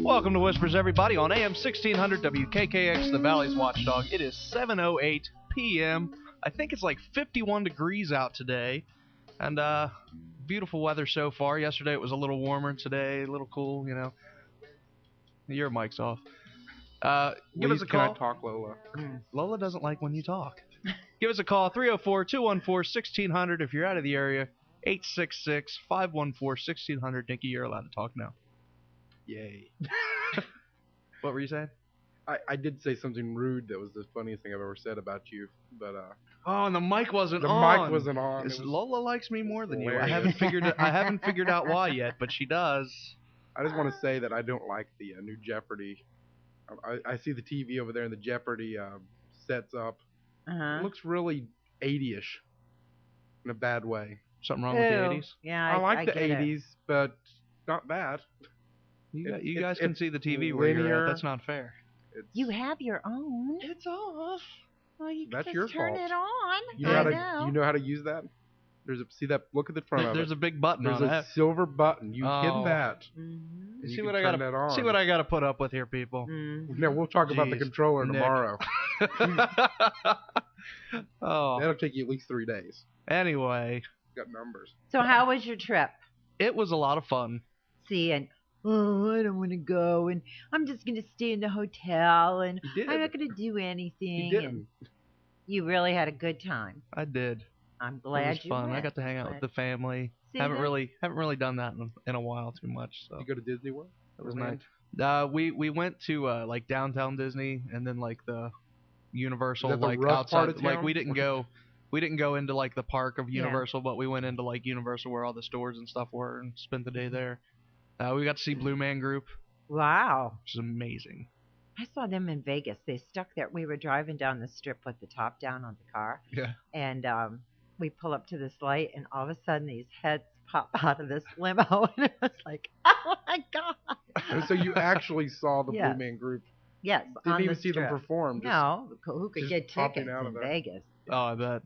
Welcome to Whispers, everybody, on AM 1600 WKKX, the Valley's Watchdog. It is 7:08 p.m. I think it's like 51 degrees out today, and beautiful weather so far. Yesterday it was a little warmer. Today a little cool, you know. Your mic's off. Give us a call. Can I talk, Lola? Lola doesn't like when you talk. Give us a call, 304-214-1600 if you're out of the area. 866-514-1600. Nikki, you're allowed to talk now. Yay. What were you saying? I did say something rude that was the funniest thing I've ever said about you, but oh, and the mic wasn't the on. The mic wasn't on. Lola likes me more than hilarious. you. I haven't figured out why yet, but she does. I just want to say that I don't like the new Jeopardy. I see the TV over there and the Jeopardy sets up. It looks really 80-ish in a bad way. Something wrong with the 80s? Yeah, I like the 80s, but not bad. You guys can see the TV where you're at. That's not fair. You have your own. It's off. Well, you That's just your turn fault. it on. You know how to use that? See that? Look at the front of it. There's a big button on it. There's a silver button. You hit that. You see what I got to put up with here, people. Now we'll talk about the controller tomorrow. Oh, that'll take you at least 3 days. Anyway, got numbers. So how was your trip? It was a lot of fun. See, and I don't want to go, and I'm just going to stay in the hotel, and I'm not going to do anything. You didn't. And you really had a good time. I did. I'm glad it was fun. went. I got to hang out with the family. See haven't really done that in a while too much. So you go to Disney World? It was nice. We went to like downtown Disney and then like the Universal like outside. Like we didn't go into like the park of Universal, but we went into like Universal where all the stores and stuff were and spent the day there. We got to see Blue Man Group. Wow. Which is amazing. I saw them in Vegas. They stuck there. We were driving down the strip with the top down on the car. Yeah. And we pull up to this light, and all of a sudden these heads pop out of this limo, and it was like, oh my God. And so you actually saw the Blue Man Group? Yes. Didn't even see them perform? No. Who could get tickets out in Vegas? Oh, I bet.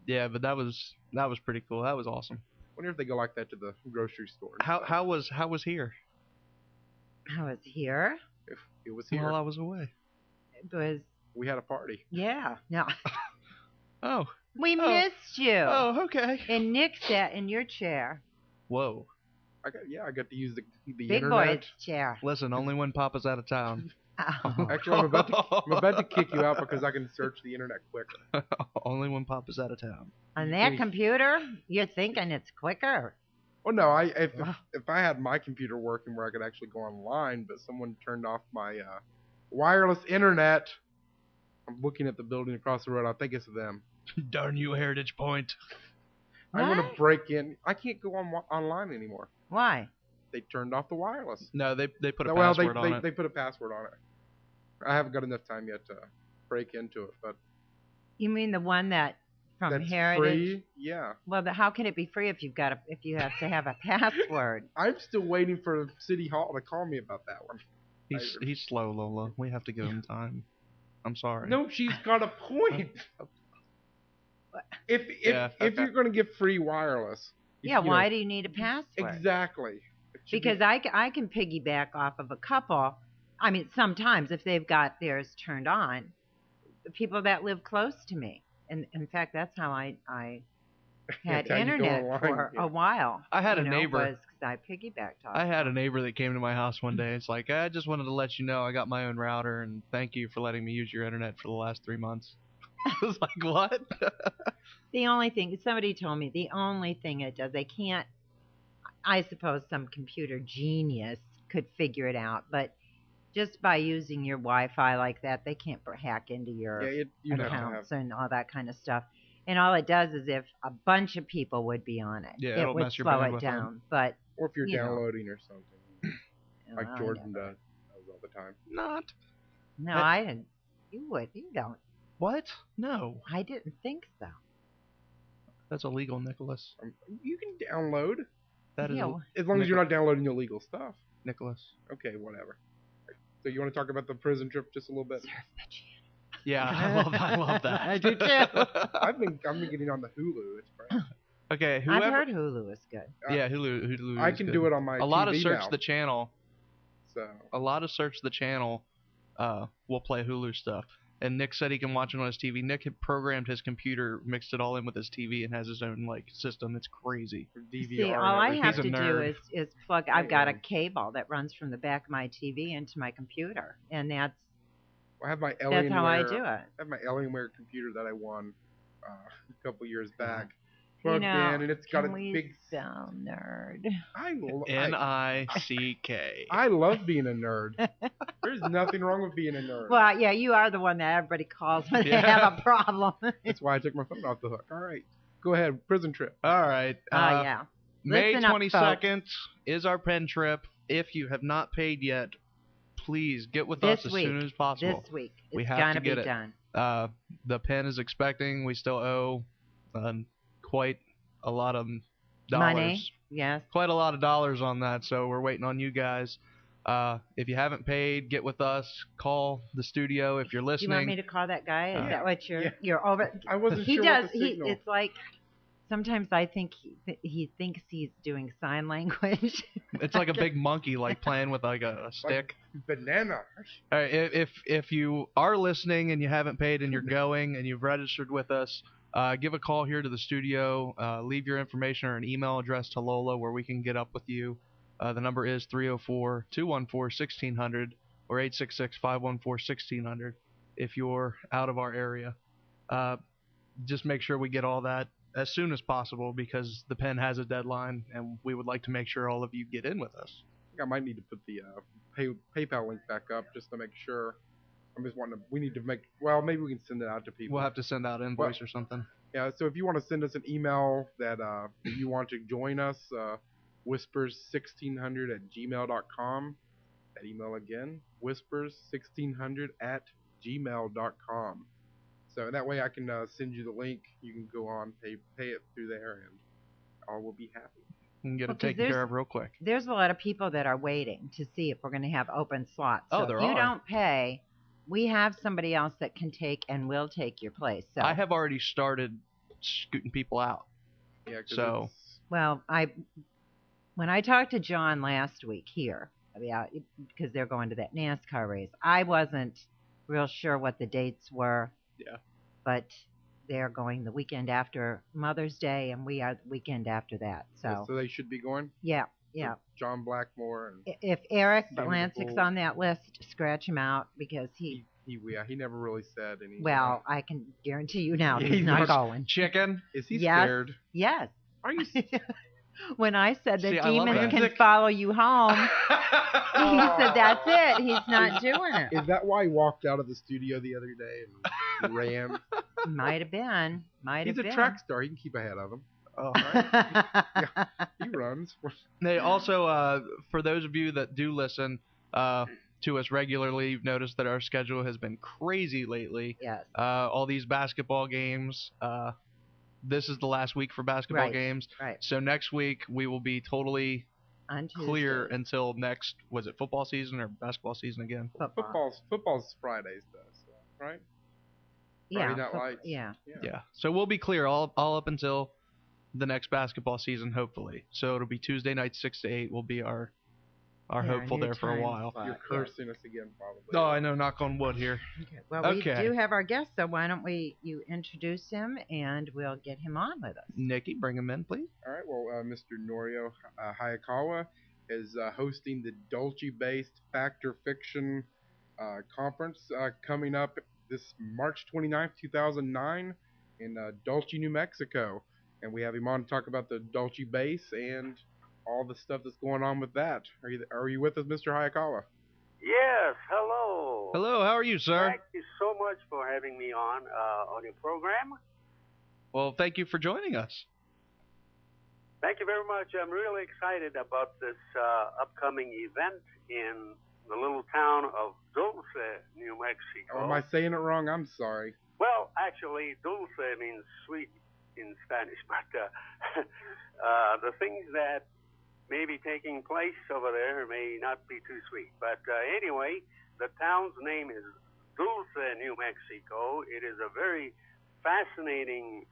Yeah, but that was pretty cool. That was awesome. I wonder if they go like that to the grocery store. How was here? I was here. It was here. While I was away. It was. We had a party. Yeah. No. Oh. We missed you. Oh, okay. And Nick sat in your chair. Whoa. I got to use the Big internet. Boy's chair. Listen, only when Papa's out of town. Oh. Actually, I'm about to kick you out because I can search the internet quicker. Only when Papa's out of town. On that computer, you're thinking it's quicker. Well, no. If I had my computer working where I could actually go online, but someone turned off my wireless internet. I'm looking at the building across the road. I think it's them. Darn you, Heritage Point. I want to break in. I can't go online anymore. Why? They turned off the wireless. No, they put a password on it. They put a password on it. I haven't got enough time yet to break into it, but. You mean the one that's Heritage? Free? Yeah. Well, how can it be free if you have to have a password? I'm still waiting for City Hall to call me about that one. He's slow, Lola. We have to give him time. I'm sorry. No, she's got a point. If you're going to give free wireless. Why do you need a password? Exactly. Because I can piggyback off of a couple. I mean, sometimes if they've got theirs turned on, the people that live close to me. And in fact, that's how I had internet for a while. I had a neighbor. Because I piggybacked off. I had a neighbor that came to my house one day. It's like, I just wanted to let you know I got my own router, and thank you for letting me use your internet for the last 3 months. I was like, what? The only thing, somebody told me, the only thing it does, they can't, I suppose some computer genius could figure it out, but just by using your Wi-Fi like that, they can't hack into your accounts and all that kind of stuff. And all it does is if a bunch of people would be on it, it would slow it down. But or if you're downloading or something, like Jordan does all the time. Not. No, I didn't. You would. You don't. What? No. I didn't think so. That's illegal, Nicholas. You can download. That is as long as you're not downloading illegal stuff. Nicholas. Okay, whatever. So you want to talk about the prison trip just a little bit? Surf the channel. Yeah, I love that. I do too. I've been getting on the Hulu. It's great. Okay, I've heard Hulu is good. Yeah, Hulu. I can do it on my. A lot TV of search now. the channel. So a lot of search the channel will play Hulu stuff. And Nick said he can watch it on his TV. Nick had programmed his computer, mixed it all in with his TV, and has his own system. It's crazy. DVR. See, all I have He's a to do nerd. is plug. I've got a cable that runs from the back of my TV into my computer, and that's I have my that's how I do it. I have my Alienware computer that I won a couple years back. You Plugged know, in, and it's got a can we big sound nerd. N-I-C-K. I love being a nerd. There's nothing wrong with being a nerd. Well, yeah, you are the one that everybody calls when they have a problem. That's why I took my phone off the hook. All right, go ahead. Prison trip. All right. Yeah. May Listen up, 22nd is our pen trip. If you have not paid yet, please get with us as soon as possible. This week. We It's have gonna to get be it. done. The pen is expecting. We still owe quite a lot of dollars. Money, yes. Quite a lot of dollars on that, so we're waiting on you guys. If you haven't paid, get with us. Call the studio if you're Do listening. you want me to call that guy? Is that what you're over? I wasn't he sure does. what the signal. It's like sometimes I think he thinks he's doing sign language. It's like a big monkey, like playing with like a stick. Like banana. All right, if you are listening and you haven't paid and you're going and you've registered with us, give a call here to the studio. Leave your information or an email address to Lola where we can get up with you. The number is 304-214-1600 or 866-514-1600 if you're out of our area. Just make sure we get all that as soon as possible because the pen has a deadline and we would like to make sure all of you get in with us. I think I might need to put the PayPal link back up just to make sure. I'm just wanting to. We need to make. Well, maybe we can send it out to people. We'll have to send out invoice or something. Yeah. So if you want to send us an email that you want to join us, whispers1600@gmail.com. That email again, whispers1600@gmail.com. So that way I can send you the link. You can go on, pay it through there, and all will be happy. You can get it taken care of real quick. There's a lot of people that are waiting to see if we're going to have open slots. So there if you are. don't pay, we have somebody else that can take and will take your place. So I have already started scooting people out. Yeah. So well, when I talked to John last week here, because they're going to that NASCAR race, I wasn't real sure what the dates were. Yeah. But they're going the weekend after Mother's Day, and we are the weekend after that. So they should be going. Yeah. John Blackmore and if Eric David Lancic's Bull. on that list, scratch him out because he never really said anything. Well, I can guarantee you now Yeah, he's he not was- going. chicken. Is he Yes. scared? Yes. Are you? When I said that See, I love demons that. can follow you home, he said that's it. He's not doing it. Is that why he walked out of the studio the other day and ran? Might have been. He's a track star. He can keep ahead of them. Oh, He runs. They also, for those of you that do listen to us regularly, you've noticed that our schedule has been crazy lately. Yes. All these basketball games. This is the last week for basketball games. Right. So next week we will be totally On clear Tuesday. until next. Was it football season or basketball season again? Football's Fridays though, so, right? Friday Night Lights. Yeah. Yeah. So we'll be clear all up until the next basketball season, hopefully. So it'll be Tuesday night 6 to 8 will be our hopeful new there for a time while. slot. You're cursing us again, probably. Oh, I know. Knock on wood here. Okay. Well, Okay. we do have our guest, so why don't you introduce him and we'll get him on with us. Nikki, bring him in, please. All right. Well, Mr. Norio Hayakawa is hosting the Dolce-based Factor Fiction conference coming up this March 29th, 2009 in Dolce, New Mexico. And we have him on to talk about the Dolce base and all the stuff that's going on with that. Are you with us, Mr. Hayakawa? Yes, hello. Hello, how are you, sir? Thank you so much for having me on your program. Well, thank you for joining us. Thank you very much. I'm really excited about this upcoming event in the little town of Dulce, New Mexico. Oh, am I saying it wrong? I'm sorry. Well, actually, dulce means sweet in Spanish, but the things that may be taking place over there may not be too sweet. But anyway, the town's name is Dulce, New Mexico. It is a very fascinating,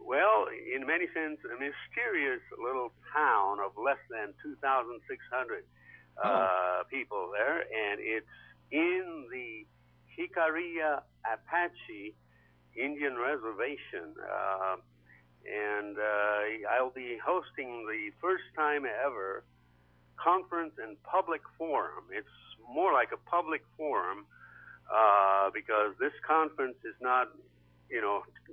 well, in many sense, a mysterious little town of less than 2,600 people there, and it's in the Jicarilla Apache Indian Reservation. And I'll be hosting the first time ever conference and public forum. It's more like a public forum because this conference is not,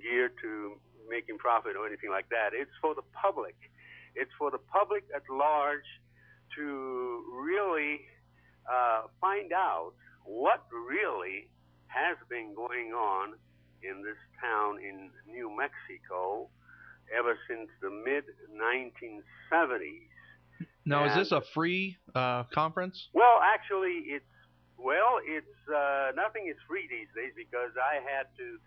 geared to making profit or anything like that. It's for the public. It's for the public at large to really find out what really has been going on in this town in New Mexico ever since the mid-1970s. Now, is this a free conference? Well, actually, it's nothing is free these days because I had to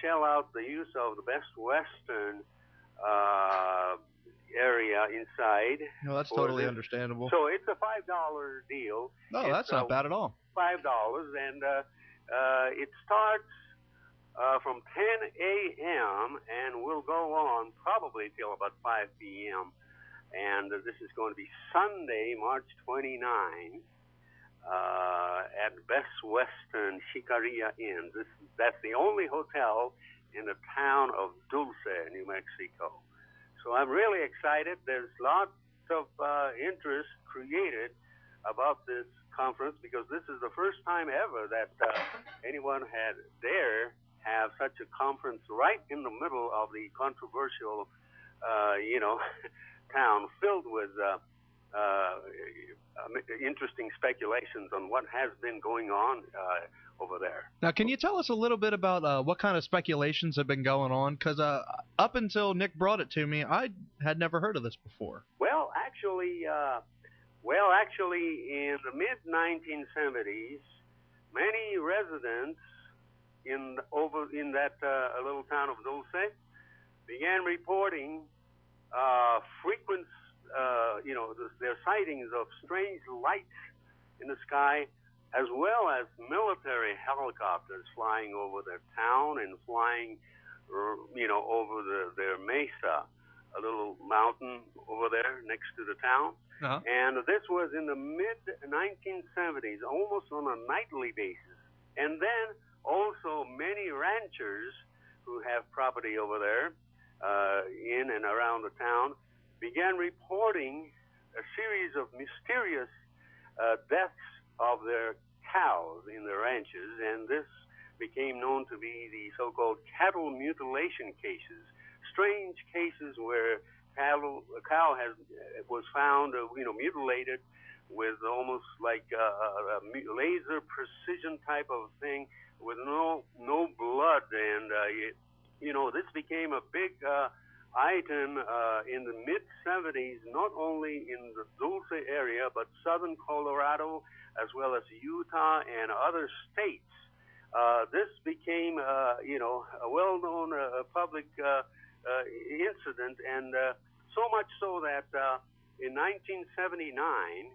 shell out the use of the Best Western area inside. No, that's totally understandable. So it's a $5 deal. No, that's not bad at all. $5, and it starts from 10 a.m. and will go on probably till about 5 p.m. And this is going to be Sunday, March 29th, at Best Western Jicarilla Inn. That's the only hotel in the town of Dulce, New Mexico. So I'm really excited. There's lots of interest created about this conference because this is the first time ever that anyone had dare have such a conference right in the middle of the controversial, town filled with interesting speculations on what has been going on over there. Now, can you tell us a little bit about what kind of speculations have been going on? Because up until Nick brought it to me, I had never heard of this before. Well, actually, in the mid-1970s, many residents in that little town of Dulce began reporting frequent, their sightings of strange lights in the sky, as well as military helicopters flying over their town and flying, over their mesa, a little mountain over there next to the town. Uh-huh. And this was in the mid-1970s, almost on a nightly basis. And then also many ranchers who have property over there in and around the town began reporting a series of mysterious deaths of their cows in the ranches, and this became known to be the so-called cattle mutilation cases, strange cases where a cow was found, mutilated with almost like a laser precision type of thing with no blood, and this became a big item in the mid-70s, not only in the Dulce area, but southern Colorado, as well as Utah and other states. This became, a well-known public incident, and so much so that in 1979,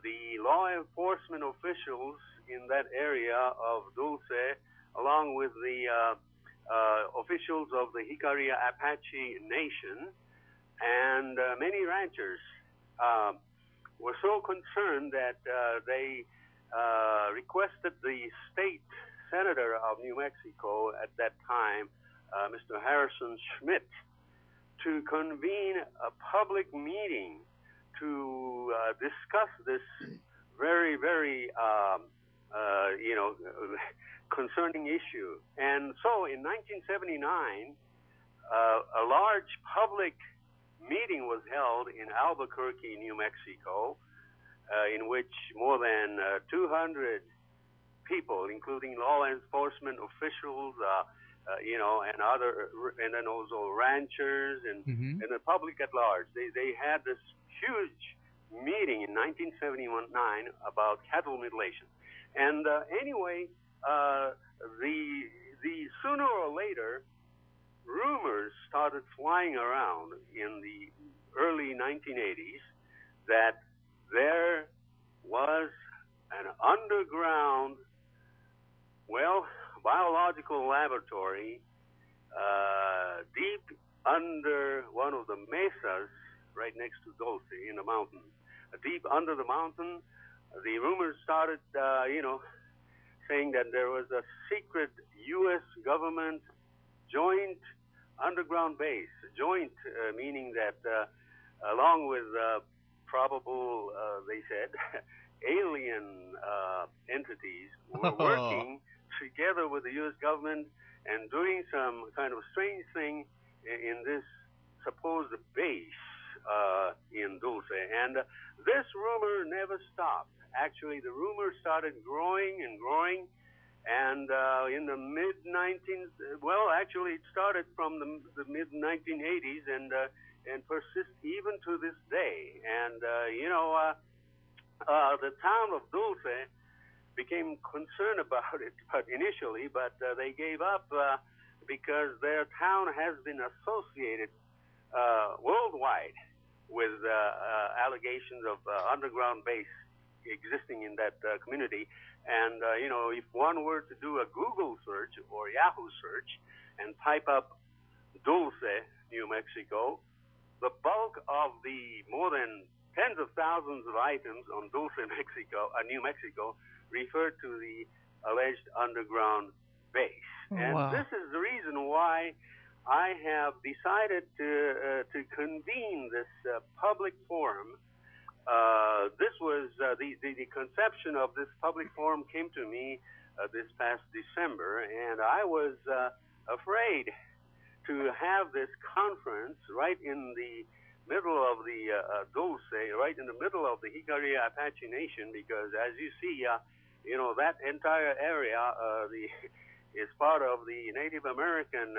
the law enforcement officials in that area of Dulce, along with the officials of the Jicarilla Apache Nation and many ranchers were so concerned that they requested the state senator of New Mexico at that time, Mr. Harrison Schmidt, to convene a public meeting to discuss this very, very concerning issue. And so in 1979, a large public meeting was held in Albuquerque, New Mexico, in which more than 200 people, including law enforcement officials, and then also ranchers and the public at large, they had this huge meeting in 1979 about cattle mutilation. And anyway, the sooner or later, rumors started flying around in the early 1980s that there was an underground, biological laboratory deep under one of the mesas right next to Dulce in the mountains. deep under the mountain. The rumors started, saying that there was a secret U.S. government joint underground base. Joint meaning that along with probable, they said, alien entities were working together with the U.S. government and doing some kind of strange thing in this supposed base in Dulce. And this rumor never stopped. Actually, the rumor started growing and growing. And in the actually it started from the mid-1980s and persists even to this day. And, the town of Dulce became concerned about it initially, but they gave up because their town has been associated worldwide with allegations of underground base existing in that community. And, if one were to do a Google search or Yahoo search and type up Dulce, New Mexico, the bulk of the more than tens of thousands of items on Dulce, New Mexico, refer to the alleged underground base. This is the reason why I have decided to convene this public forum. This was the conception of this public forum came to me this past December, and I was afraid to have this conference right in the middle of the Dulce, right in the middle of the Jicarilla Apache Nation, because as you see, that entire area is part of the Native American,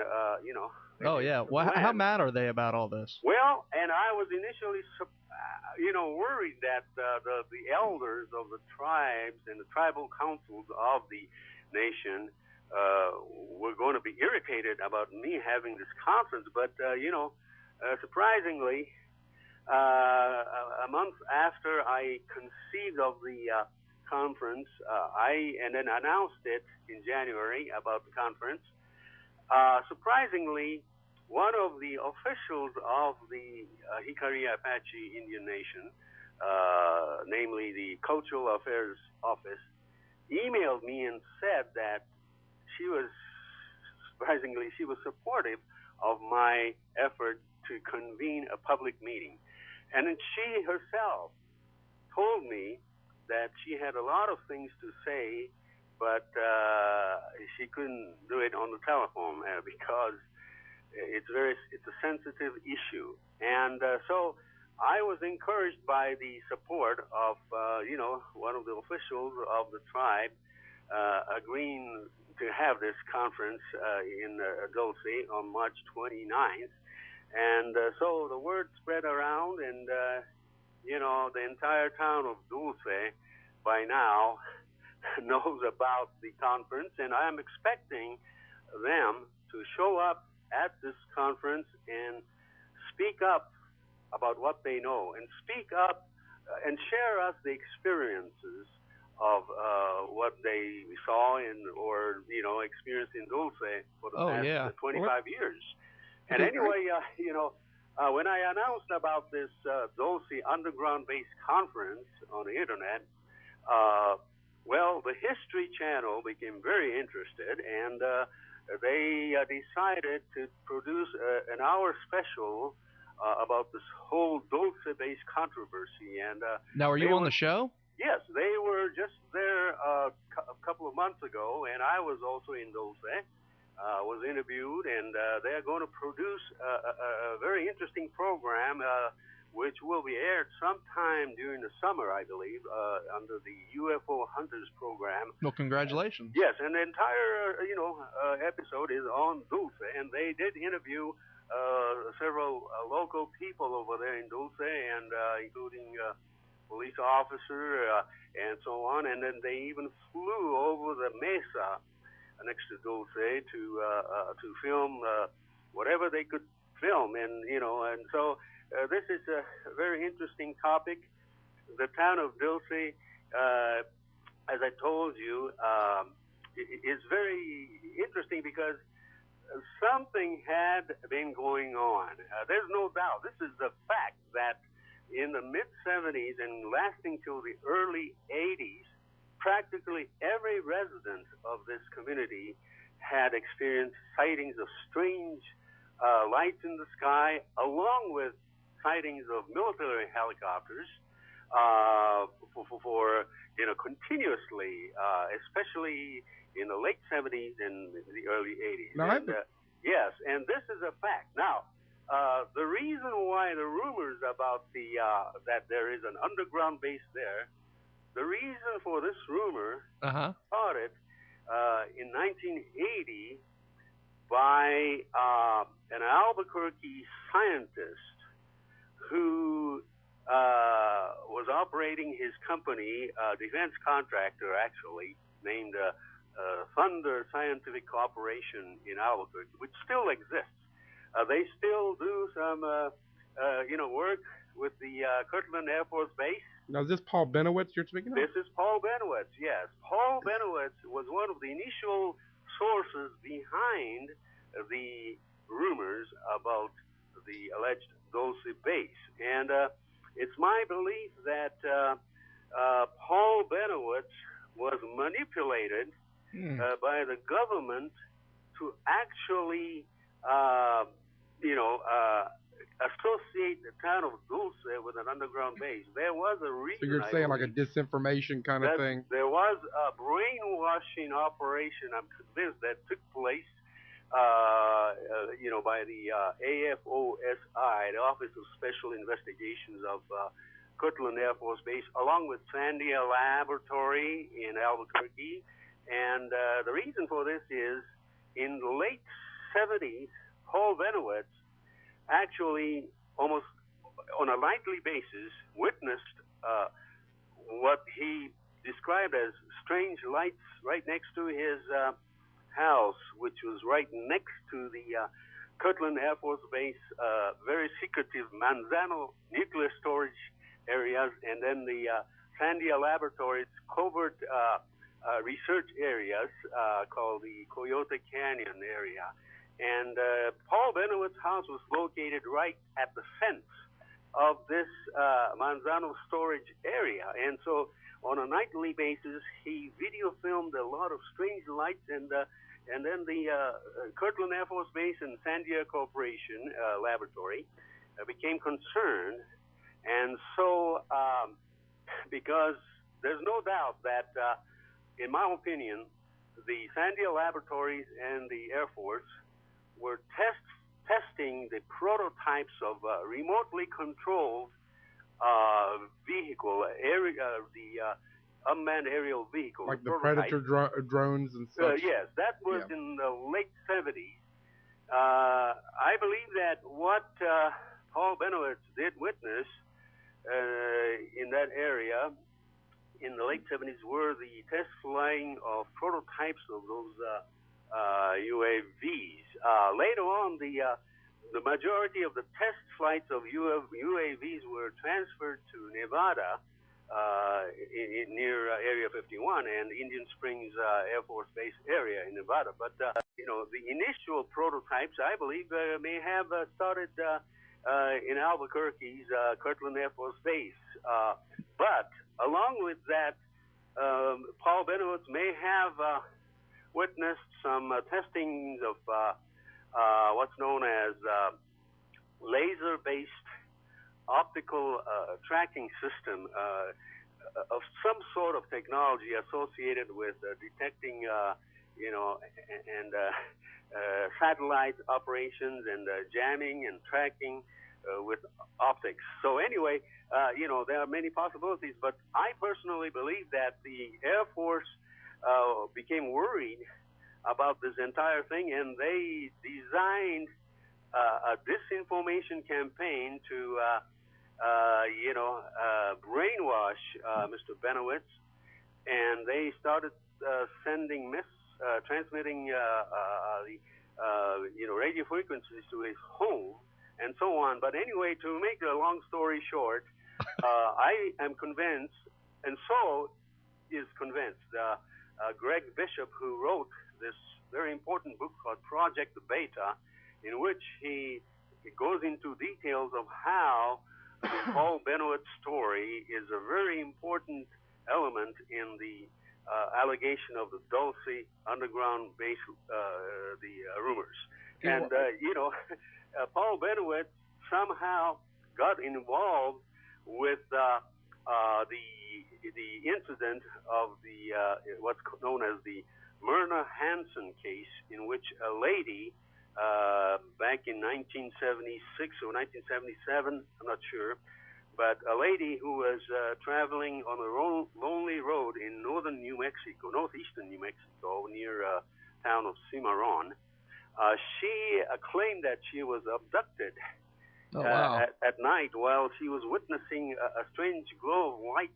Oh, yeah. Well, how mad are they about all this? Well, and I was initially, worried that the elders of the tribes and the tribal councils of the nation were going to be irritated about me having this conference. But, surprisingly, a month after I conceived of the conference, and then announced it in January about the conference, surprisingly, one of the officials of the Jicarilla Apache Indian Nation, namely the Cultural Affairs Office, emailed me and said that she was supportive of my effort to convene a public meeting. And then she herself told me that she had a lot of things to say, but she couldn't do it on the telephone because it's a sensitive issue. And so I was encouraged by the support of one of the officials of the tribe agreeing to have this conference in Dulce on March 29th. And so the word spread around, and the entire town of Dulce by now knows about the conference, and I'm expecting them to show up at this conference and speak up about what they know, and speak up and share us the experiences of what they saw or experienced in Dulce for the past 25 years. And anyway, when I announced about this Dulce underground-based conference on the internet, the History Channel became very interested, and they decided to produce an hour special about this whole Dulce-based controversy. And now, are you on the show? Yes, they were just there a couple of months ago, and I was also in Dulce. Was interviewed, and they're going to produce a very interesting program, which will be aired sometime during the summer, I believe, under the UFO Hunters program. Well, congratulations. Yes, and the entire, episode is on Dulce, and they did interview several local people over there in Dulce, and including police officer and so on, and then they even flew over the mesa next to Dulce to film whatever they could film, and so this is a very interesting topic. The town of Dulce, as I told you, is very interesting because something had been going on. There's no doubt. This is the fact that in the mid-70s and lasting till the early 80s, practically every resident of this community had experienced sightings of strange lights in the sky, along with sightings of military helicopters for continuously, especially in the late 70s and the early 80s. Yes, and this is a fact. Now, the reason why the rumors about that there is an underground base there, the reason for this rumor started in 1980 by an Albuquerque scientist who was operating his company, defense contractor actually, named Thunder Scientific Corporation in Albuquerque, which still exists. They still do some, work with the Kirtland Air Force Base. Now, is this Paul Benowitz you're speaking of? This is Paul Benowitz, yes. Paul Benowitz was one of the initial sources behind the rumors about the alleged Dulce base. And it's my belief that Paul Benowitz was manipulated by the government to actually, associate the town of Dulce with an underground base. There was a reason. So you're saying like a disinformation kind of thing? There was a brainwashing operation, I'm convinced, that took place, by the AFOSI, the Office of Special Investigations of Kirtland Air Force Base, along with Sandia Laboratory in Albuquerque. And the reason for this is, in the late 70s, Paul Benowitz actually almost on a nightly basis witnessed what he described as strange lights right next to his house, which was right next to the Kirtland Air Force Base, very secretive Manzano nuclear storage areas, and then the Sandia Laboratories covert research areas called the Coyote Canyon area. And Paul Benowitz's house was located right at the fence of this Manzano storage area. And so on a nightly basis, he video filmed a lot of strange lights, and then the Kirtland Air Force Base and Sandia Corporation Laboratory became concerned. And so, because there's no doubt that, in my opinion, the Sandia Laboratories and the Air Force were testing the prototypes of remotely controlled vehicle, the unmanned aerial vehicle. Like the Predator drones and such? Yes, that was in the late 70s. I believe that what Paul Benowitz did witness in that area in the late 70s were the test flying of prototypes of those UAVs. Later on, the majority of the test flights of UAVs were transferred to Nevada, near Area 51 and Indian Springs Air Force Base area in Nevada. But the initial prototypes, I believe, may have started in Albuquerque's Kirtland Air Force Base. But along with that, Paul Benowitz may have witnessed some testings of what's known as laser-based optical tracking system of some sort of technology associated with detecting, and satellite operations and jamming and tracking with optics. So anyway, there are many possibilities, but I personally believe that the Air Force became worried about this entire thing, and they designed a disinformation campaign to, brainwash Mr. Benowitz, and they started transmitting radio frequencies to his home and so on. But anyway, to make a long story short, I am convinced, and so is convinced, Greg Bishop, who wrote this very important book called Project Beta, in which he goes into details of how Paul Benoit's story is a very important element in the allegation of the Dulce underground base, rumors. And, Paul Benoit somehow got involved with the incident of the what's known as the Myrna Hansen case, in which a lady back in 1976 or 1977, I'm not sure, but a lady who was traveling on a lonely road in northern New Mexico, northeastern New Mexico, near town of Cimarron, she claimed that she was abducted at night while she was witnessing a strange glow of light.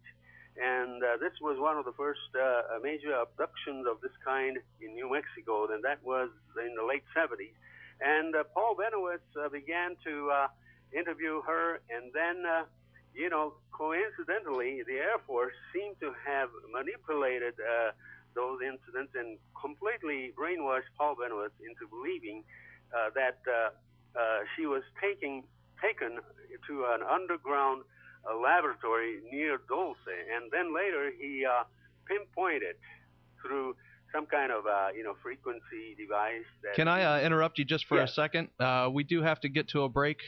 And this was one of the first major abductions of this kind in New Mexico, and that was in the late 70s. And Paul Benoit began to interview her, and then, coincidentally, the Air Force seemed to have manipulated those incidents and completely brainwashed Paul Benoit into believing that she was taken to an underground laboratory near Dulce, and then later he pinpointed through some kind of frequency device. Can I interrupt you just for Yes. a second? We do have to get to a break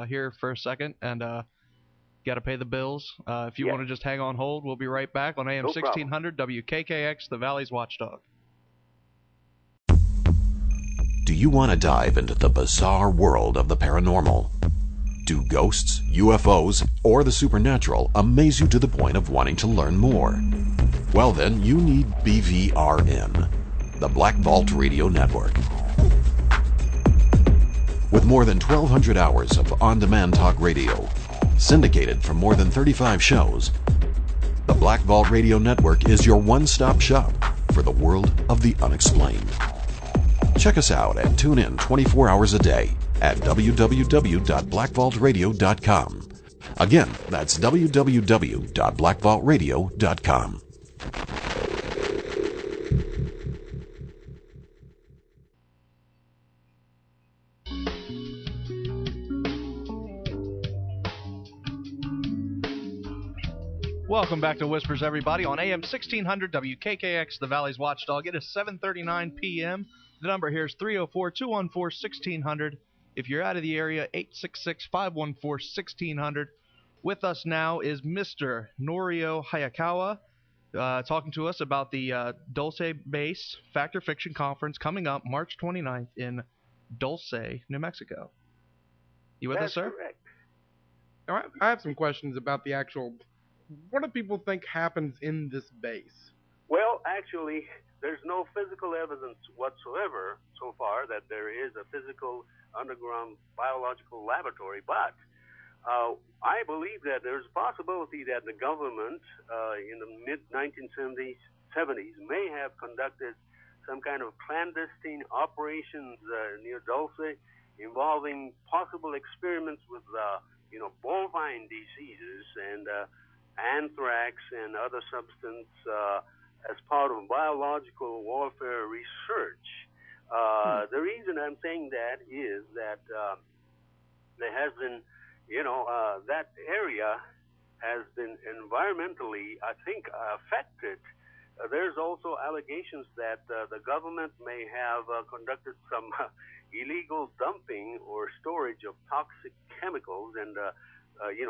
here for a second, and got to pay the bills. If you Yes. want to just hang on hold, we'll be right back on AM No 1600 WKKX, the Valley's Watchdog. Do you want to dive into the bizarre world of the paranormal? Do ghosts, UFOs, or the supernatural amaze you to the point of wanting to learn more? Well then, you need BVRN, the Black Vault Radio Network. With more than 1,200 hours of on-demand talk radio, syndicated from more than 35 shows, the Black Vault Radio Network is your one-stop shop for the world of the unexplained. Check us out and tune in 24 hours a day at www.blackvaultradio.com. Again, that's www.blackvaultradio.com. Welcome back to Whispers, everybody, on AM 1600 WKKX, the Valley's Watchdog. It is 7:39 p.m. The number here is 304-214-1600. If you're out of the area, 866-514-1600. With us now is Mr. Norio Hayakawa, talking to us about the Dulce Base Fact or Fiction Conference coming up March 29th in Dulce, New Mexico. You with us, sir? Correct. All right, I have some questions about the actual. What do people think happens in this base? Well, actually, there's no physical evidence whatsoever so far that there is a physical underground biological laboratory, but I believe that there's a possibility that the government in the mid-1970s may have conducted some kind of clandestine operations near Dulce involving possible experiments with bovine diseases and anthrax and other substance as part of biological warfare research. The reason I'm saying that is that there has been, that area has been environmentally, I think, affected. There's also allegations that the government may have conducted some illegal dumping or storage of toxic chemicals and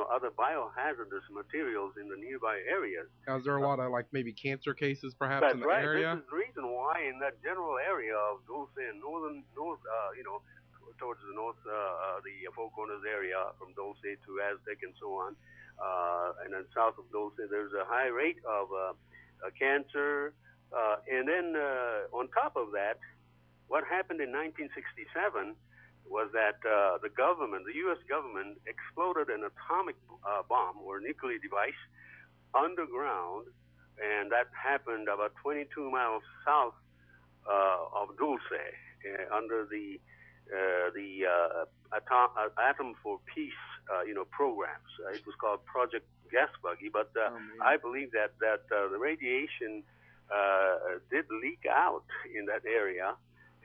other biohazardous materials in the nearby areas. Now, is there a lot of maybe cancer cases perhaps That's in the right. area? This is the reason why in that general area of Dulce and north, towards the north, the Four Corners area from Dulce to Aztec and so on, and then south of Dulce, there's a high rate of cancer. And then on top of that, what happened in 1967 was that the U.S. government, exploded an atomic bomb or nuclear device underground, and that happened about 22 miles south of Dulce, under the Atom for Peace, programs. It was called Project Gas Buggy, but I believe that the radiation did leak out in that area,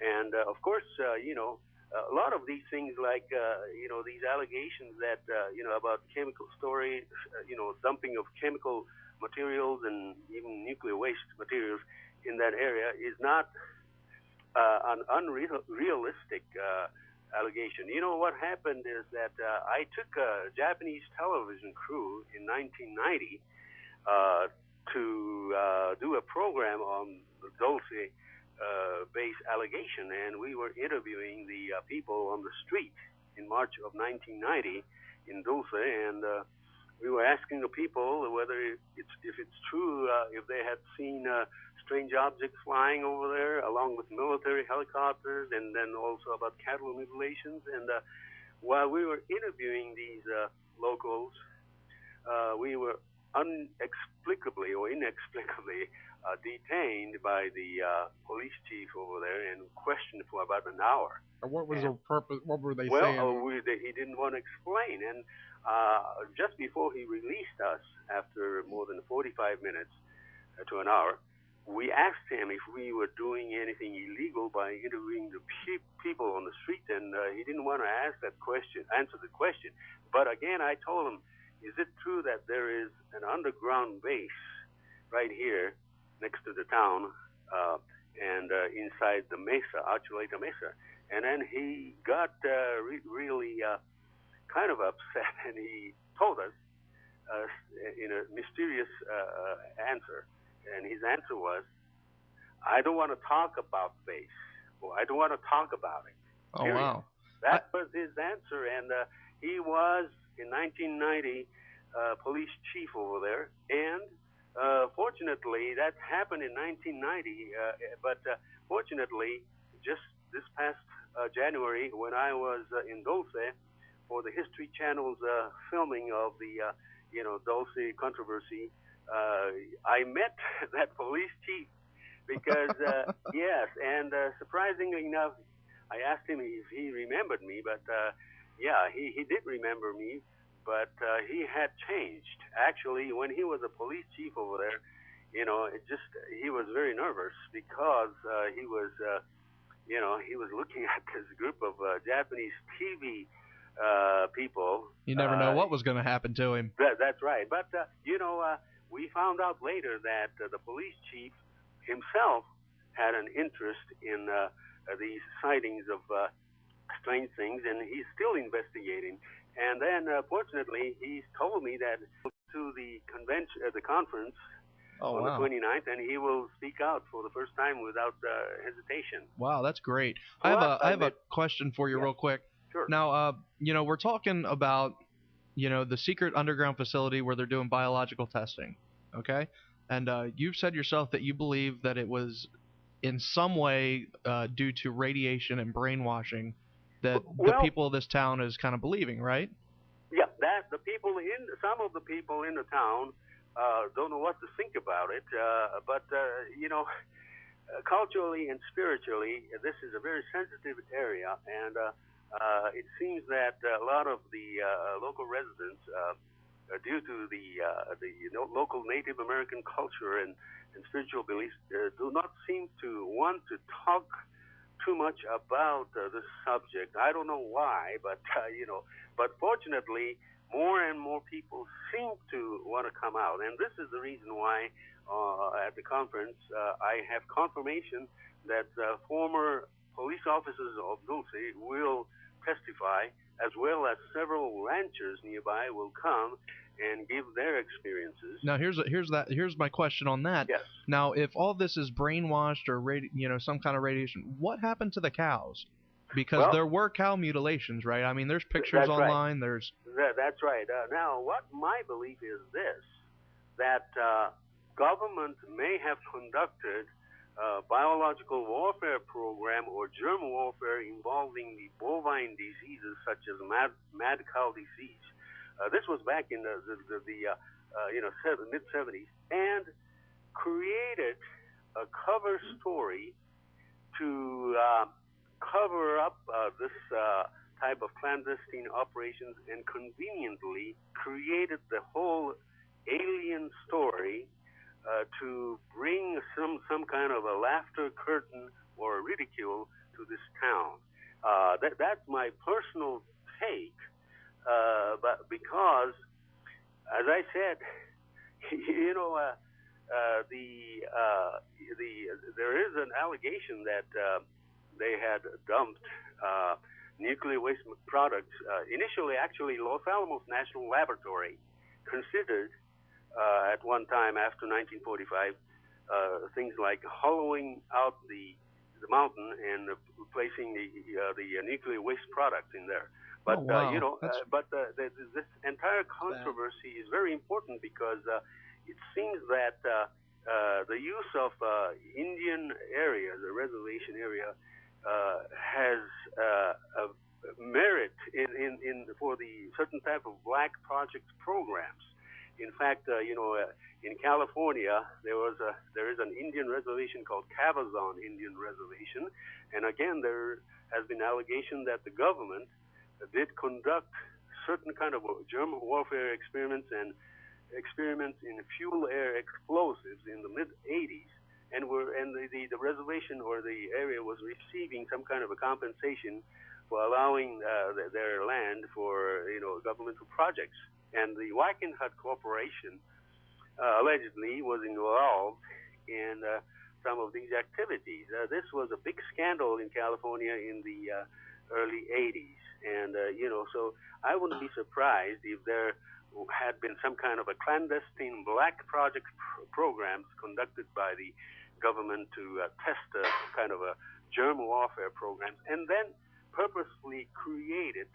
and of course, a lot of these things, like these allegations that about chemical storage, dumping of chemical materials and even nuclear waste materials in that area is not an unrealistic allegation. You know what happened is that I took a Japanese television crew in 1990 to do a program on the Dulce base allegation, and we were interviewing the people on the street in March of 1990 in Dulce, and we were asking the people whether if it's true, if they had seen strange objects flying over there, along with military helicopters, and then also about cattle mutilations. And while we were interviewing these locals, we were inexplicably detained by the police chief over there and questioned for about an hour. What was the purpose? What were they saying? Well, he didn't want to explain. And just before he released us, after more than 45 minutes to an hour, we asked him if we were doing anything illegal by interviewing the people on the street, and he didn't want to answer the question. But again, I told him, is it true that there is an underground base right here next to the town and inside the mesa, Archuleta Mesa? And then he got really kind of upset, and he told us in a mysterious answer. And his answer was, I don't want to talk about base, or I don't want to talk about it. Oh, wow. That was his answer, and he was, in 1990, police chief over there, and fortunately, that happened in 1990, but fortunately, just this past January, when I was in Dulce for the History Channel's filming of the, Dulce controversy, I met that police chief because, yes, and surprisingly enough, I asked him if he remembered me, but yeah, he did remember me, but he had changed. Actually, when he was a police chief over there, he was very nervous because he was looking at this group of Japanese TV people. You never know what was going to happen to him. That's right. But, we found out later that the police chief himself had an interest in these sightings of strange things, and he's still investigating. And then, fortunately, he's told me that to the conference on the 29th, and he will speak out for the first time without hesitation. Wow, that's great. I have a question for you real quick. Sure. Now, we're talking about, the secret underground facility where they're doing biological testing, okay? And you've said yourself that you believe that it was in some way due to radiation and brainwashing that the people of this town is kind of believing, right? Yeah, that some of the people in the town don't know what to think about it, but culturally and spiritually, this is a very sensitive area, and it seems that a lot of the local residents, due to the local Native American culture and spiritual beliefs, do not seem to want to talk too much about this subject. I don't know why, but but fortunately, more and more people seem to want to come out, and this is the reason why at the conference I have confirmation that former police officers of Dulce will testify, as well as several ranchers nearby will come and give their experiences. Now here's my question on that. Yes. Now, if all this is brainwashed or some kind of radiation, what happened to the cows? Because there were cow mutilations, right? I mean, there's pictures online. Right. That's right. Now, what my belief is this: that government may have conducted biological warfare program or germ warfare involving the bovine diseases such as mad cow disease. This was back in the mid 70s, and created a cover story to cover up this type of clandestine operations, and conveniently created the whole alien story to bring some kind of a laughter curtain or a ridicule to this town. That's my personal take. But because, as I said, you know, there is an allegation that they had dumped nuclear waste products. Initially, actually, Los Alamos National Laboratory considered at one time after 1945 things like hollowing out the mountain and placing the nuclear waste products in there. But wow. This entire controversy is very important because it seems that the use of Indian area, the reservation area, has a merit for the certain type of black project programs. In fact, in California, there is an Indian reservation called Cabazon Indian Reservation, and again, there has been allegation that the government did conduct certain kind of germ warfare experiments and experiments in fuel air explosives in the mid 80s, and the reservation or the area was receiving some kind of a compensation for allowing their land for governmental projects. And the Wackenhut Corporation allegedly was involved in some of these activities. This was a big scandal in California in the early 80s. And, so I wouldn't be surprised if there had been some kind of a clandestine black project programs conducted by the government to test a kind of a germ warfare programs, and then purposely created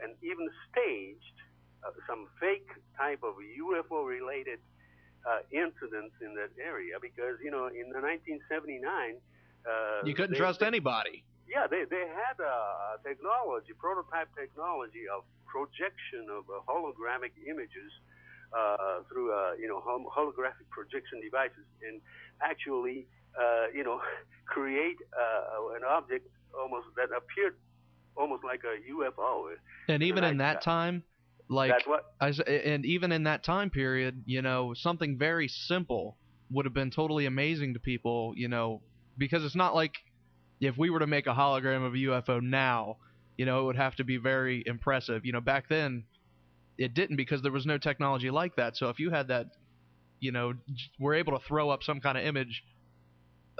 and even staged some fake type of UFO-related incidents in that area, because in the 1979 you couldn't trust anybody. Yeah, they had a prototype technology of projection of holographic images through holographic projection devices, and actually create an object almost that appeared almost like a UFO. And even in that time. And even in that time period, something very simple would have been totally amazing to people, because it's not like if we were to make a hologram of a UFO now, it would have to be very impressive. Back then, it didn't, because there was no technology like that. So if you had that, were able to throw up some kind of image,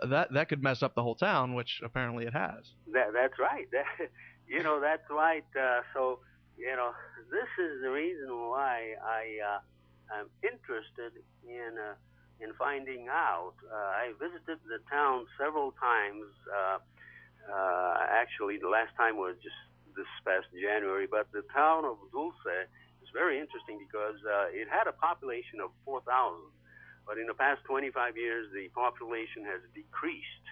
that could mess up the whole town, which apparently it has. That's right. That's right. So. This is the reason why I'm interested in finding out. I visited the town several times. Actually, the last time was just this past January. But the town of Dulce is very interesting because it had a population of 4,000. But in the past 25 years, the population has decreased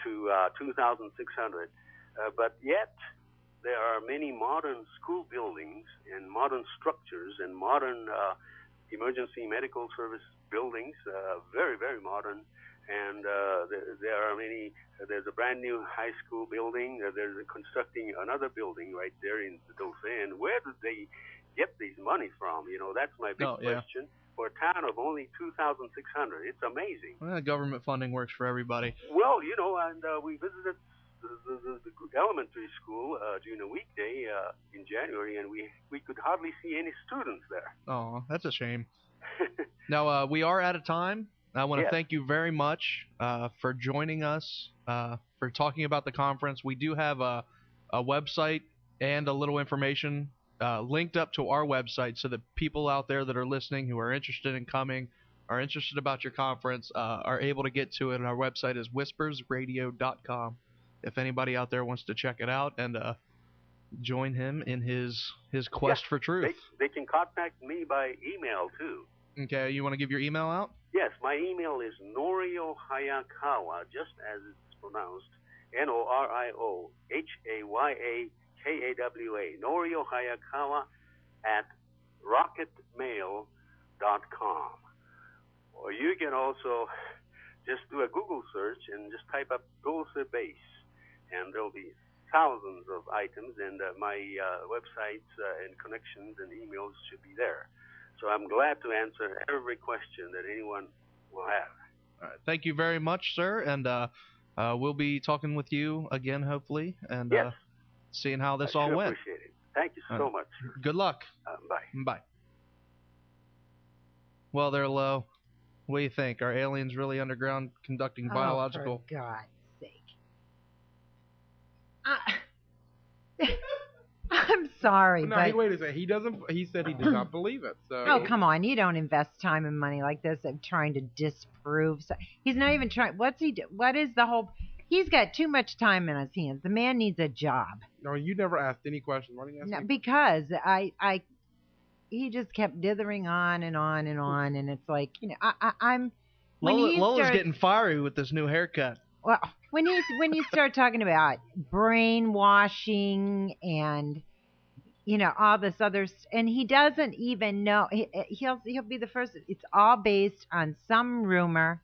to 2,600. But yet, there are many modern school buildings and modern structures and modern emergency medical service buildings, very, very modern. And there are many. There's a brand new high school building. There's constructing another building right there in Dulce. And where did they get these money from? That's my big question. For a town of only 2,600, it's amazing. Well, government funding works for everybody. Well, and we visited the elementary school during a weekday in January, and we could hardly see any students there. Oh, that's a shame. Now, we are out of time. I want to thank you very much for joining us, for talking about the conference. We do have a website and a little information linked up to our website, so that people out there that are listening who are interested in coming, are interested about your conference, are able to get to it. And our website is whispers031909.mp3. If anybody out there wants to check it out and join him in his quest for truth. They can contact me by email, too. Okay, you want to give your email out? Yes, my email is Norio Hayakawa, just as it's pronounced, Noriohayakawa, Norio Hayakawa @rocketmail.com. Or you can also just do a Google search and just type up Dulce Base, and there'll be thousands of items, and my websites and connections and emails should be there. So I'm glad to answer every question that anyone will have. All right. Thank you very much, sir, and we'll be talking with you again, hopefully. And yes. seeing how this I all sure went. Appreciate it. Thank you so much. Good luck. Bye. Bye. Well, they're low. What do you think? Are aliens really underground conducting biological? For God's sake. I'm sorry, No, but wait a second. He said he did not believe it. So. oh, come on. You don't invest time and money like this of trying to disprove. He's not even trying. What's he do? What is the whole? He's got too much time in his hands. The man needs a job. No, you never asked any questions. Why didn't you ask me? Because he just kept dithering on and on and on, and it's like, I'm. Lola's getting fiery with this new haircut. Well, when you start talking about brainwashing and all this other, and he doesn't even know, he'll be the first. It's all based on some rumor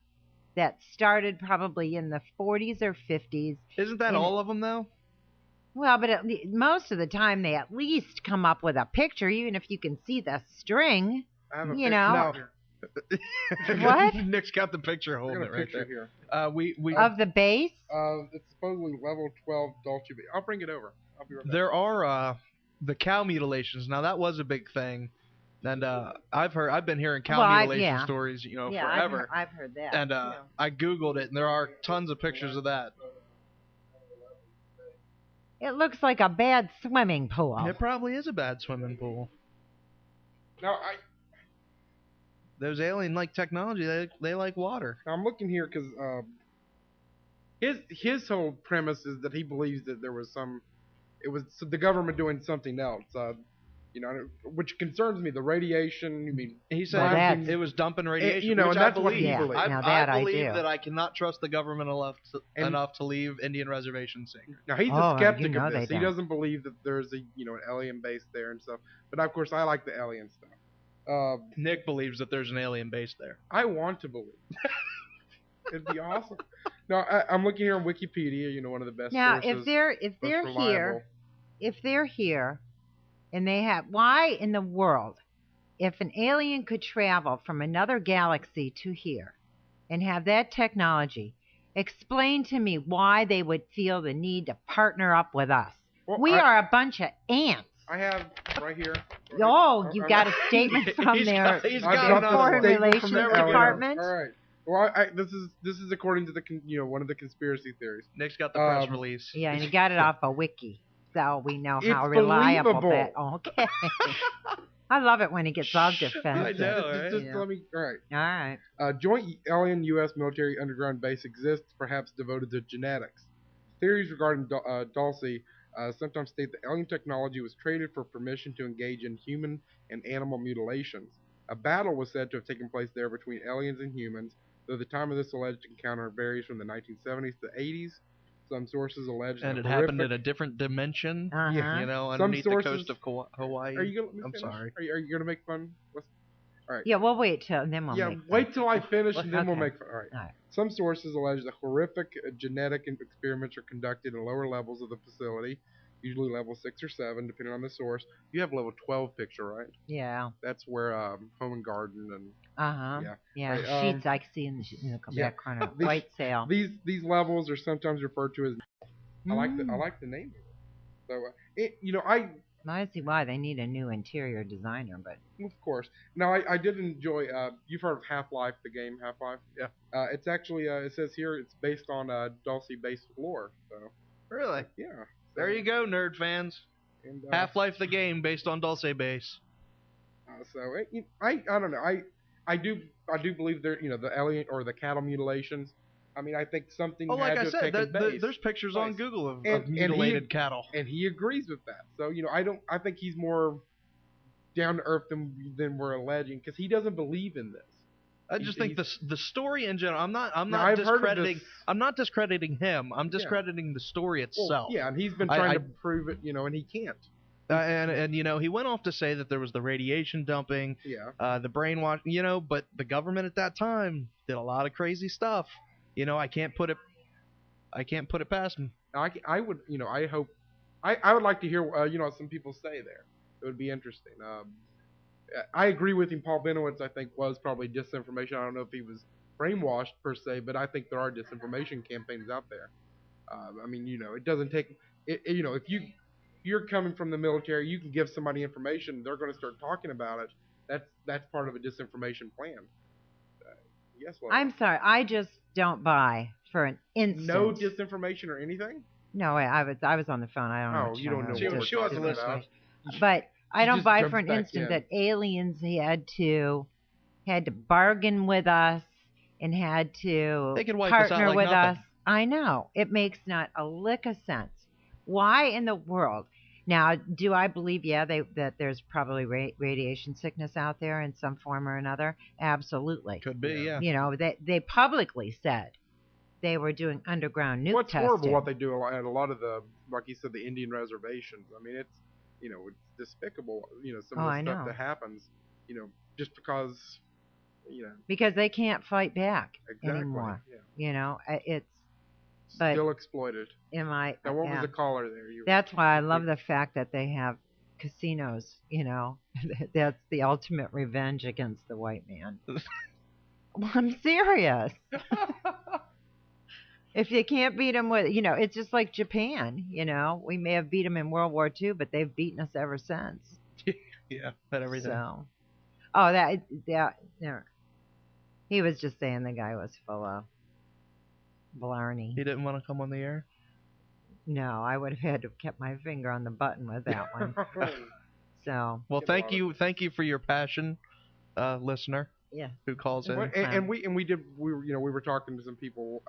that started probably in the 40s or 50s. Isn't that all of them though? Well, but most of the time they at least come up with a picture, even if you can see the string. I have a No. What? Nick's got the picture. Holding it right there. Here. We of the base. It's supposedly level 12 Dulce. I'll bring it over. I'll be right back. There are the cow mutilations. Now that was a big thing, and I've been hearing cow mutilation stories, forever. I've heard that. And I googled it, and there are tons of pictures of that. It looks like a bad swimming pool. It probably is a bad swimming pool. Now those alien-like technology, they like water. I'm looking here because his whole premise is that he believes that it was the government doing something else. Which concerns me. The radiation. He said it was dumping radiation. And that's what he believes. I believe that I cannot trust the government enough to leave Indian reservations sacred. Now he's a skeptic of this. He doesn't believe that there's an alien base there and stuff. But of course, I like the alien stuff. Nick believes that there's an alien base there. I want to believe. It'd be awesome. No, I'm looking here on Wikipedia. One of the best sources. Now, if they're here, and they have, why in the world, if an alien could travel from another galaxy to here, and have that technology, explain to me why they would feel the need to partner up with us. Well, we are a bunch of ants. I have right here. Oh, you got a statement from their Foreign Relations Department. All right. Well, this is according to the one of the conspiracy theories. Nick's got the press release. Yeah, and he got it off a wiki, so we know how reliable that. Okay. I love it when he gets all defensive. I know, right? Let me. All right. Joint alien U.S. military underground base exists, perhaps devoted to genetics. Theories regarding Dulce sometimes state that alien technology was traded for permission to engage in human and animal mutilations. A battle was said to have taken place there between aliens and humans, though the time of this alleged encounter varies from the 1970s to 80s. Some sources allege that it happened in a different dimension, underneath the coast of Hawaii. I'm sorry. Are you going to make fun? All right. Yeah, we'll wait till and then we'll make fun. Wait till I finish and then we'll make fun. All right. Some sources allege that horrific genetic experiments are conducted in lower levels of the facility, usually level 6 or 7, depending on the source. You have level 12 picture, right? Yeah. That's where Home and Garden and Yeah, right, sheets I see in the back corner. White Sail. These levels are sometimes referred to as. I like the name. So I see why they need a new interior designer, but of course. Now I did enjoy. You've heard of Half-Life, the game Half-Life? Yeah. It's actually it says here it's based on Dulce base lore. So. Really? Yeah. There you go, nerd fans. And, Half-Life the game based on Dulce base. I don't know. I do believe there the alien or the cattle mutilations. I mean, I think something. Like I said, there's pictures on Google of mutilated cattle, and he agrees with that. So I think he's more down to earth than we're alleging because he doesn't believe in this. I just think the story in general. I'm not discrediting him. I'm discrediting the story itself. Well, and he's been trying to prove it, and he can't. And he went off to say that there was the radiation dumping, the brainwash, but the government at that time did a lot of crazy stuff. I can't put it past him. I would, I would like to hear, what some people say there. It would be interesting. I agree with him. Paul Benowitz, I think, was probably disinformation. I don't know if he was brainwashed per se, but I think there are disinformation campaigns out there. It doesn't take, if you're coming from the military, you can give somebody information, they're going to start talking about it. That's part of a disinformation plan. Yes, Lola. I'm sorry. I just don't buy for an instant. No disinformation or anything? No, I was on the phone. I don't know. Oh, you don't know. She wasn't listening. But I don't just buy jumps for an back instant in. that aliens had to bargain with us and had to They could wipe us out partner like with nothing. us. I know. It makes not a lick of sense. Why in the world? Now, do I believe, that there's probably radiation sickness out there in some form or another? Absolutely. Could be, yeah. You know, they publicly said they were doing underground nuke testing. Horrible what they do at a lot of the, like you said, the Indian reservations. I mean, it's despicable, some of the stuff that happens, just because, Because they can't fight back exactly, anymore. Yeah. It's but still exploited. Now, what was the caller there? That's why I love the fact that they have casinos. That's the ultimate revenge against the white man. Well, I'm serious. If you can't beat them with, it's just like Japan. We may have beat them in World War II, but they've beaten us ever since. Yeah, but everything. So, that he was just saying the guy was full of blarney. He didn't want to come on the air? No, I would have had to have kept my finger on the button with that one. So. Well, thank you for your passion, listener. Yeah. Who calls in? And we were talking to some people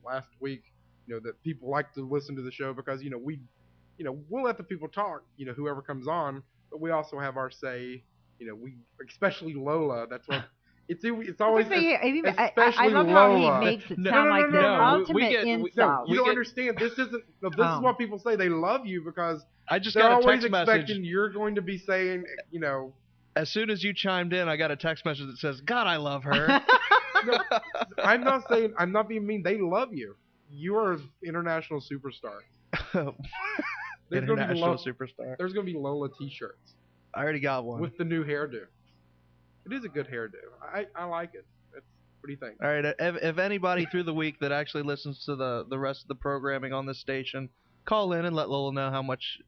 last week, that people like to listen to the show because we'll let the people talk, whoever comes on, but we also have our say, especially Lola. That's what. It's always especially I love Lola. how he makes it sound like the ultimate insult. You don't understand. This isn't. No, this is what people say. They love you because I just they're got a always text expecting message. you're going to be saying, As soon as you chimed in, I got a text message that says, "God, I love her." No, I'm not being mean. They love you. You are an international superstar. International superstar. There's going to be Lola T-shirts. I already got one. With the new hairdo. It is a good hairdo. I like it. What do you think? All right. If anybody through the week that actually listens to the rest of the programming on this station, call in and let Lola know how much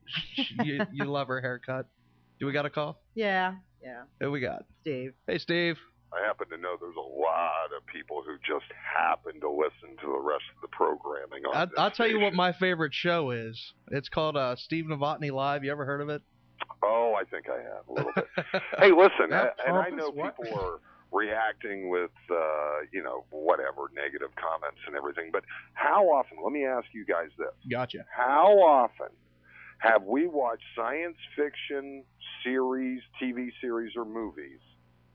you love her haircut. Do we got a call? Yeah. Who we got? Steve. Hey, Steve. I happen to know there's a lot of people who just happen to listen to the rest of the programming on I'll tell you what my favorite show is. It's called Steve Novotny Live. You ever heard of it? Oh, I think I have a little bit. Hey, listen, and I know what? people are reacting with, whatever, negative comments and everything, but how often, let me ask you guys this. Gotcha. How often have we watched science fiction series, TV series, or movies,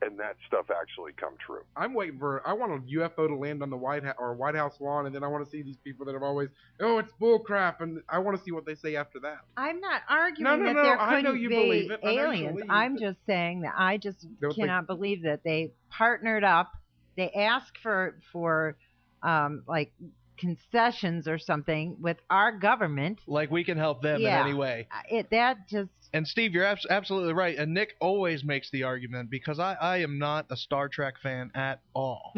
and that stuff actually come true? I'm waiting I want a UFO to land on the White House lawn, and then I want to see these people that have always, it's bull crap, and I want to see what they say after that. I'm not arguing No, that there I know couldn't you be believe it. aliens. I'm just saying that I just cannot believe that they partnered up. They asked for like concessions or something with our government. Like we can help them in any way. And Steve, you're absolutely right. And Nick always makes the argument because I am not a Star Trek fan at all.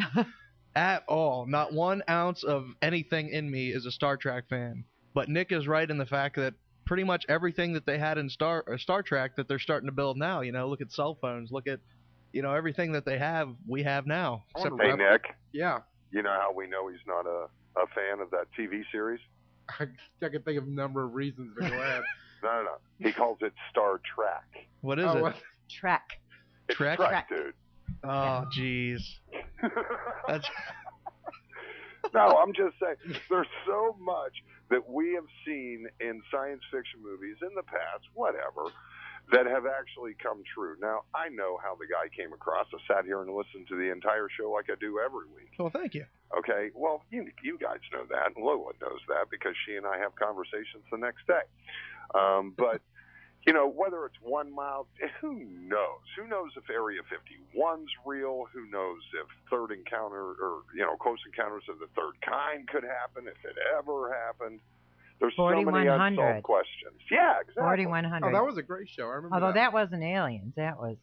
At all. Not 1 ounce of anything in me is a Star Trek fan. But Nick is right in the fact that pretty much everything that they had in Star Trek that they're starting to build now, look at cell phones, look at, everything that they have, we have now. Hey, Nick. Yeah. You know how we know he's not a fan of that TV series? I can think of a number of reasons, but go ahead. No. He calls it Star Trek. What is it? Trek. It's Trek, dude. Oh, jeez. No, I'm just saying, there's so much that we have seen in science fiction movies in the past, whatever, that have actually come true. Now, I know how the guy came across. I sat here and listened to the entire show like I do every week. Well, thank you. Okay, well, you guys know that, and Lola knows that because she and I have conversations the next day. But, whether it's 1 mile, who knows? Who knows if Area 51's real? Who knows if third encounter or, close encounters of the third kind could happen, if it ever happened? There's so many unsolved questions. Yeah, exactly. 4100. Oh, that was a great show. I remember Although that wasn't aliens. That was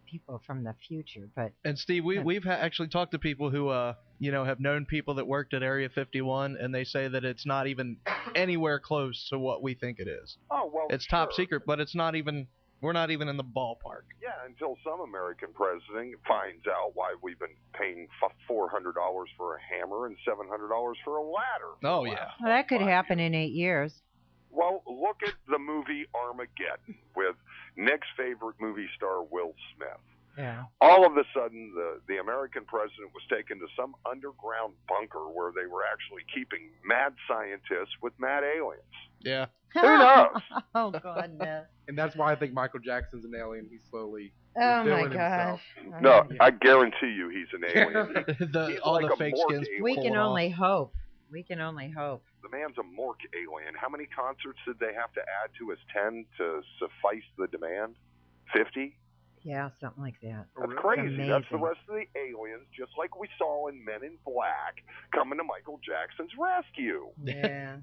people from the future. But and Steve, we've actually talked to people who have known people that worked at Area 51, and they say that it's not even anywhere close to what we think it is. Oh, well, it's top secret, but it's not even. We're not even in the ballpark. Yeah, until some American president finds out why we've been paying $400 for a hammer and $700 for a ladder. Oh, yeah. Well, that could happen in 8 years. Well, look at the movie Armageddon with Nick's favorite movie star, Will Smith. Yeah. All of a sudden, the American president was taken to some underground bunker where they were actually keeping mad scientists with mad aliens. Yeah. Who knows? Oh, goodness. And that's why I think Michael Jackson's an alien. He's slowly Oh, my revealing himself. gosh. No, I guarantee you he's an alien. He's all like the a fake morgue skins. alien. We can only hope. We can only hope. The man's a morgue alien. How many concerts did they have to add to his 10 to suffice the demand? 50? Yeah, something like that. That's It's crazy. amazing. That's the rest of the aliens, just like we saw in Men in Black, coming to Michael Jackson's rescue. Yeah.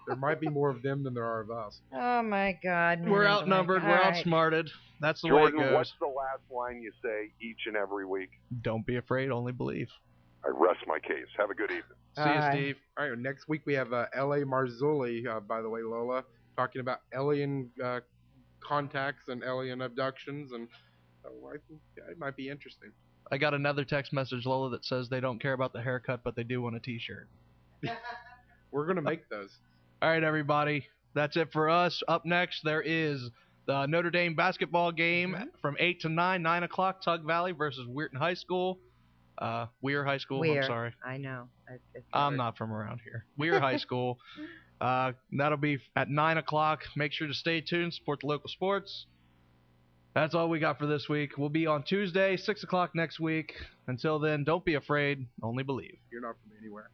There might be more of them than there are of us. Oh, my God. We're outnumbered. We're outsmarted. That's the Jordan, way it goes. what's the last line you say each and every week? Don't be afraid, only believe. I rest my case. Have a good evening. See you, Steve. All right, next week we have L.A. Marzulli, by the way, Lola, talking about alien contacts and alien abductions, and I think it might be interesting. I got another text message, Lola, that says they don't care about the haircut, but they do want a T-shirt. We're going to make those. All right, everybody. That's it for us. Up next, there is the Notre Dame basketball game from 8 to 9 o'clock, Tug Valley versus Weirton High School. Weir High School, I'm sorry. I know. I'm not from around here. Weir High School. That'll be at 9 o'clock. Make sure to stay tuned, support the local sports. That's all we got for this week. We'll be on Tuesday, 6 o'clock next week. Until then, don't be afraid, only believe. You're not from anywhere.